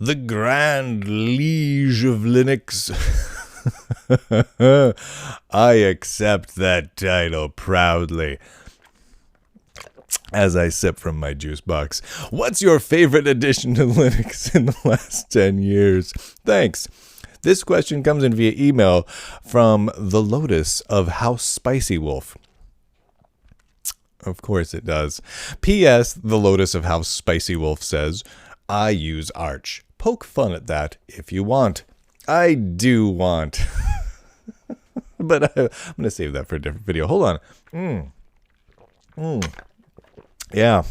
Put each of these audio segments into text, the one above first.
The Grand Liege of Linux. I accept that title proudly as I sip from my juice box. What's your favorite addition to Linux in the last 10 years? Thanks. This question comes in via email from the Lotus of House Spicy Wolf. Of course it does. P.S. The Lotus of House Spicy Wolf says, I use Arch. Poke fun at that if you want. I do want. But I'm going to save that for a different video. Hold on. Yeah.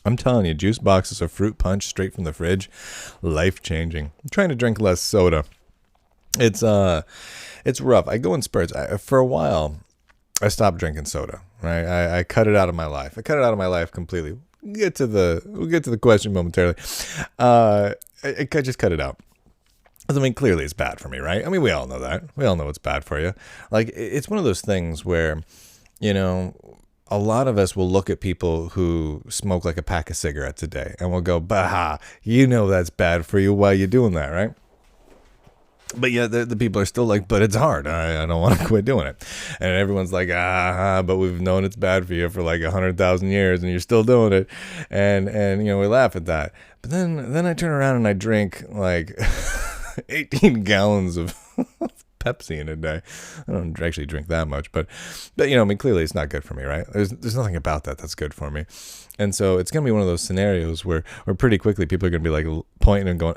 I'm telling you, juice boxes of fruit punch straight from the fridge. Life-changing. I'm trying to drink less soda. It's rough. I go in spurts. For a while, I stopped drinking soda. Right? I cut it out of my life. I cut it out of my life completely. We'll get to the question momentarily. I just cut it out. I mean, clearly it's bad for me, right? I mean, we all know that. We all know it's bad for you. Like, it's one of those things where, you know, a lot of us will look at people who smoke like a pack of cigarettes a day and we'll go, bah, you know that's bad for you. Why are you doing that, right? But yeah, the people are still like, but it's hard. I don't want to quit doing it. And everyone's like, but we've known it's bad for you for like 100,000 years and you're still doing it. And you know, we laugh at that. But then I turn around and I drink like 18 gallons of Pepsi in a day. I don't actually drink that much, but you know, I mean, clearly it's not good for me, right? There's nothing about that's good for me. And so it's going to be one of those scenarios where pretty quickly people are going to be like pointing and going,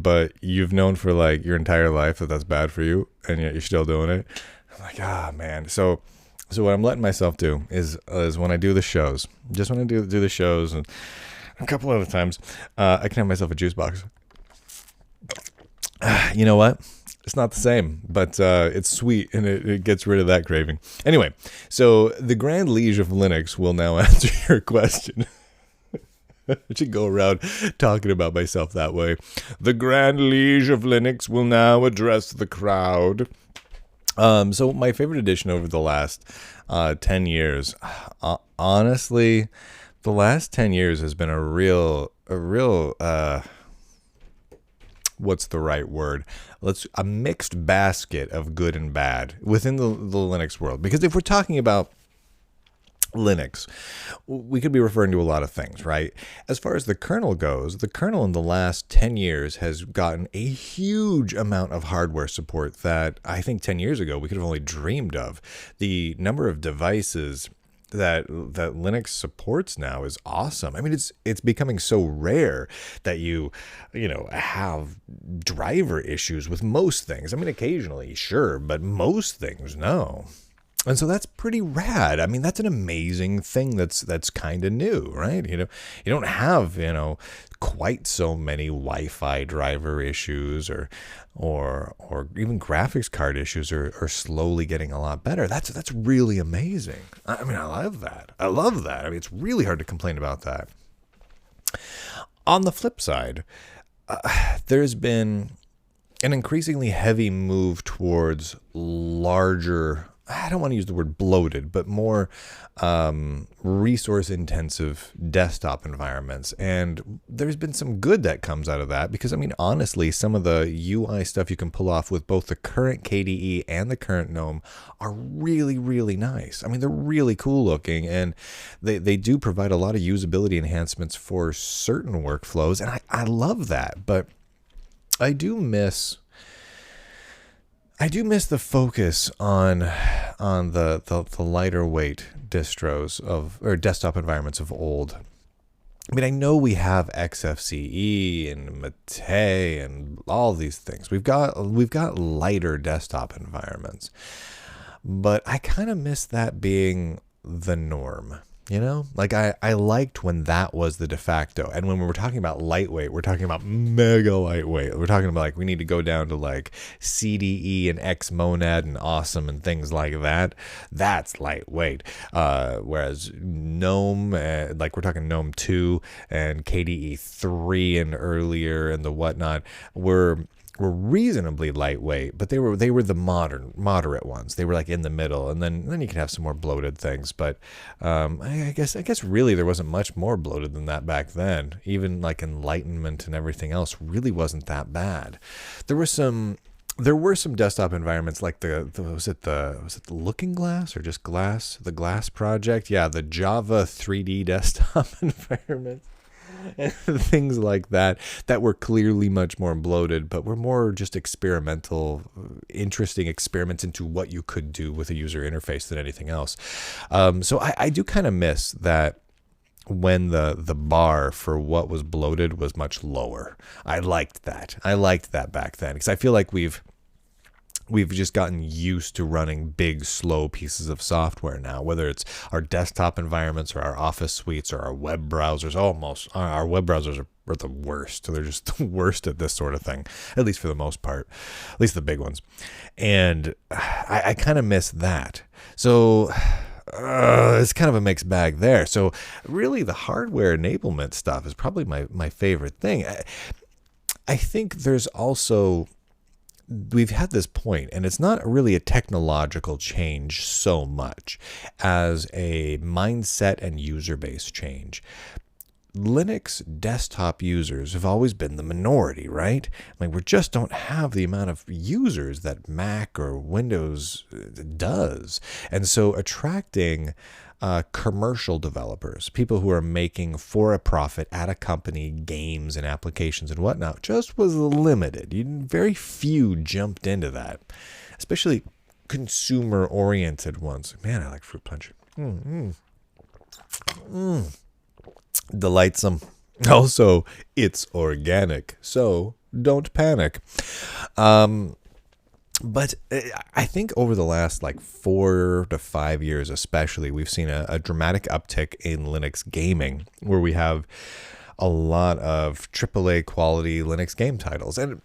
but you've known for like your entire life that that's bad for you and yet you're still doing it. I'm like, man. So what I'm letting myself do is when I do the shows, just when I do the shows and a couple other times, I can have myself a juice box. You know what? It's not the same, but it's sweet and it gets rid of that craving. Anyway, so the Grand Liege of Linux will now answer your question. I should go around talking about myself that way. The Grand Liege of Linux will now address the crowd. So my favorite addition over the last 10 years, honestly, the last 10 years has been a real what's the right word? A mixed basket of good and bad within the Linux world. Because if we're talking about Linux, we could be referring to a lot of things, right? As far as the kernel goes, the kernel in the last 10 years has gotten a huge amount of hardware support that I think 10 years ago we could have only dreamed of. The number of devices that Linux supports now is awesome. I mean, it's becoming so rare that you have driver issues with most things. I mean, occasionally, sure, but most things, no. And so that's pretty rad. I mean, that's an amazing thing that's kind of new, right? You know, you don't have, quite so many Wi-Fi driver issues or even graphics card issues are slowly getting a lot better. That's really amazing. I mean, I love that. I mean, it's really hard to complain about that. On the flip side, there's been an increasingly heavy move towards larger, I don't want to use the word bloated, but more resource-intensive desktop environments. And there's been some good that comes out of that because, I mean, honestly, some of the UI stuff you can pull off with both the current KDE and the current GNOME are really, really nice. I mean, they're really cool looking, and they do provide a lot of usability enhancements for certain workflows, and I love that. But I do miss the focus on the lighter weight distros or desktop environments of old. I mean, I know we have XFCE and Mate and all these things. We've got lighter desktop environments, but I kind of miss that being the norm. Like I liked when that was the de facto. And when we're talking about lightweight, we're talking about mega lightweight. We're talking about like we need to go down to like CDE and XMonad and awesome and things like that. That's lightweight. Whereas GNOME, like we're talking GNOME 2 and KDE 3 and earlier and the whatnot, we're were reasonably lightweight, but they were the moderate ones. They were like in the middle, and then you can have some more bloated things. But I guess really there wasn't much more bloated than that back then. Even like Enlightenment and everything else really wasn't that bad. There were some desktop environments like was it the Looking Glass or just Glass, the Glass project? Yeah, the Java 3D desktop environment. And things like that were clearly much more bloated, but were more just experimental, interesting experiments into what you could do with a user interface than anything else. So I do kind of miss that when the bar for what was bloated was much lower. I liked that. I liked that back then because I feel like we've just gotten used to running big, slow pieces of software now, whether it's our desktop environments or our office suites or our web browsers. Almost our web browsers are the worst. They're just the worst at this sort of thing, at least for the most part, at least the big ones. And I kind of miss that. So it's kind of a mixed bag there. So really the hardware enablement stuff is probably my favorite thing. I think there's also... we've had this point, and it's not really a technological change so much as a mindset and user base change. Linux desktop users have always been the minority, right? Like we just don't have the amount of users that Mac or Windows does. And so attracting commercial developers, people who are making for a profit at a company games and applications and whatnot, just was limited. Very few jumped into that, especially consumer-oriented ones. Man, I like fruit punch. Delightsome. Also, it's organic, so don't panic. But I think over the last 4 to 5 years especially, we've seen a dramatic uptick in Linux gaming, where we have a lot of AAA quality Linux game titles. And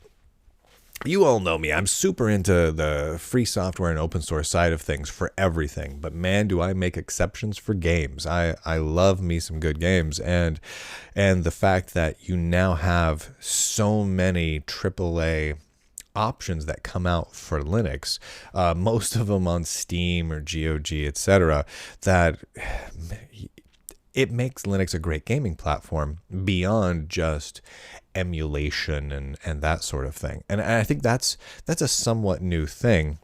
you all know me. I'm super into the free software and open source side of things for everything. But man, do I make exceptions for games. I love me some good games. And the fact that you now have so many AAA options that come out for Linux, most of them on Steam or GOG, etc., that it makes Linux a great gaming platform beyond just emulation and that sort of thing. And I think that's a somewhat new thing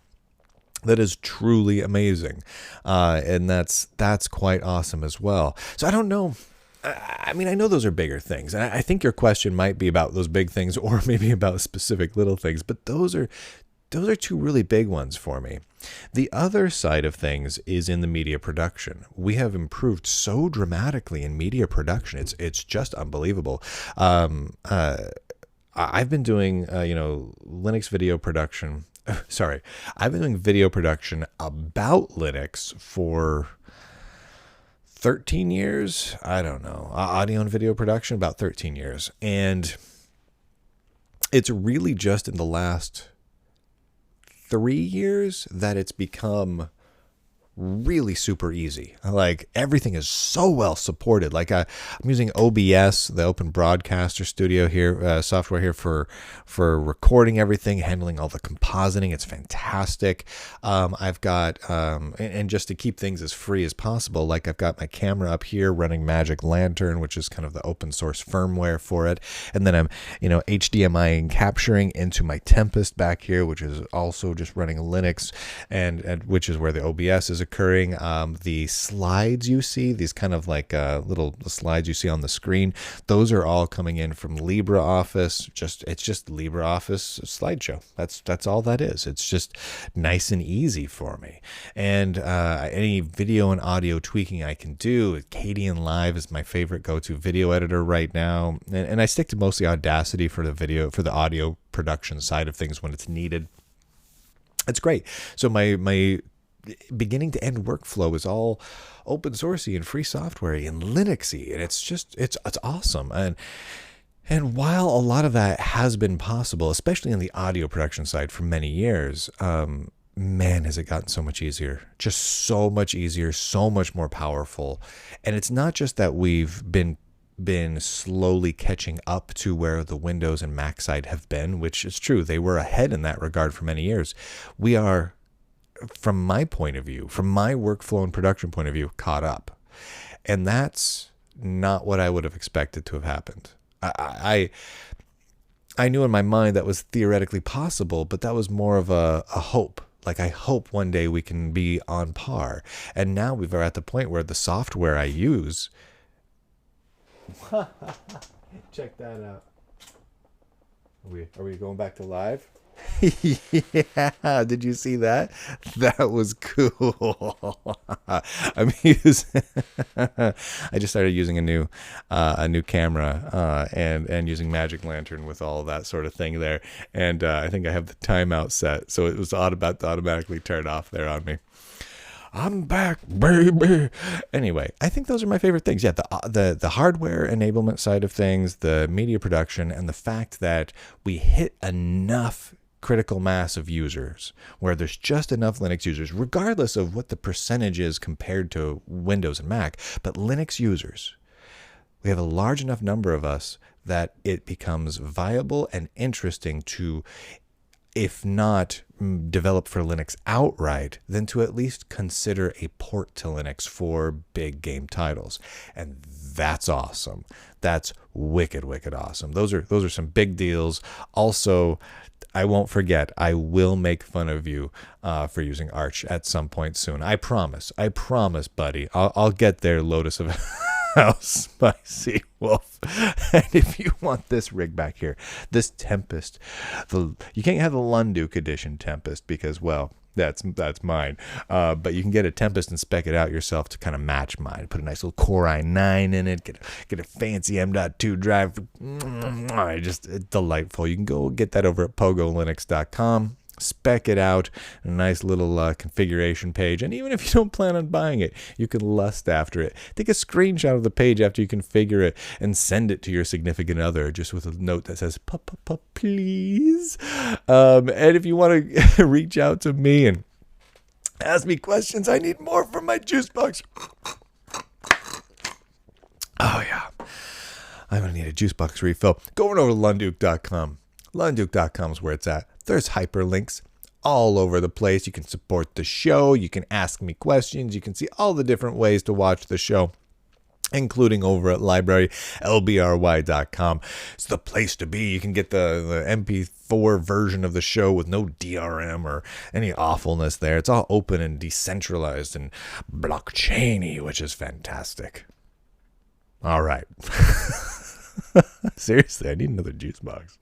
that is truly amazing, and that's quite awesome as well. So I don't know. I mean, I know those are bigger things, and I think your question might be about those big things or maybe about specific little things, but those are two really big ones for me. The other side of things is in the media production. We have improved so dramatically in media production. It's just unbelievable. I've been doing, Linux video production. Sorry, I've been doing video production about Linux for 13 years. I don't know. Audio and video production, about 13 years. And it's really just in the last 3 years that it's become really super easy. Like everything is so well supported. Like I'm using OBS, the Open Broadcaster Studio here, software here for recording everything, handling all the compositing. It's fantastic. I've got and just to keep things as free as possible, like I've got my camera up here running Magic Lantern, which is kind of the open source firmware for it, and then I'm HDMI and capturing into my Tempest back here, which is also just running Linux, and which is where the OBS is occurring. The slides you see, these kind of like little slides you see on the screen, those are all coming in from LibreOffice. It's just LibreOffice slideshow. That's all that is. It's just nice and easy for me. And any video and audio tweaking I can do, Kadian Live is my favorite go-to video editor right now. And I stick to mostly Audacity for the audio production side of things when it's needed. It's great. So my beginning to end workflow is all open sourcey and free software and Linuxy, and it's awesome. And while a lot of that has been possible, especially in the audio production side for many years, man, has it gotten so much easier. Just so much easier, so much more powerful. And it's not just that we've been been slowly catching up to where the Windows and Mac side have been, which is true. They were ahead in that regard for many years. We are, from my point of view, from my workflow and production point of view, caught up. And that's not what I would have expected to have happened. I knew in my mind that was theoretically possible, but that was more of a hope. Like, I hope one day we can be on par. And now we're at the point where the software I use... Check that out. Are we going back to live? Yeah, did you see that? That was cool. I'm using I just started using a new camera and using Magic Lantern with all of that sort of thing there, and I think I have the timeout set, so it was about to automatically turn off there on me. I'm back, baby. Anyway, I think those are my favorite things. Yeah, the hardware enablement side of things, the media production, and the fact that we hit enough critical mass of users where there's just enough Linux users, regardless of what the percentage is compared to Windows and Mac, but Linux users. We have a large enough number of us that it becomes viable and interesting to, if not develop for Linux outright, then to at least consider a port to Linux for big game titles. And that's awesome. That's wicked, wicked awesome. Those are some big deals. Also, I won't forget, I will make fun of you for using Arch at some point soon. I promise, buddy. I'll get there, Lotus of House Spicy Wolf. And if you want this rig back here, this Tempest, you can't have the Lunduke edition Tempest because, well, that's mine. But you can get a Tempest and spec it out yourself to kind of match mine. Put a nice little Core i9 in it. Get a fancy M.2 drive. Just delightful. You can go get that over at pogolinux.com. Spec it out, a nice little configuration page, and even if you don't plan on buying it, you can lust after it. Take a screenshot of the page after you configure it and send it to your significant other, just with a note that says please. And if you want to reach out to me and ask me questions, I need more from my juice box. Oh yeah, I'm gonna need a juice box refill. Go on over to lunduke.com. Lunduke.com is where it's at. There's hyperlinks all over the place. You can support the show. You can ask me questions. You can see all the different ways to watch the show, including over at librarylbry.com. It's the place to be. You can get the MP4 version of the show with no DRM or any awfulness there. It's all open and decentralized and blockchainy, which is fantastic. All right. Seriously, I need another juice box.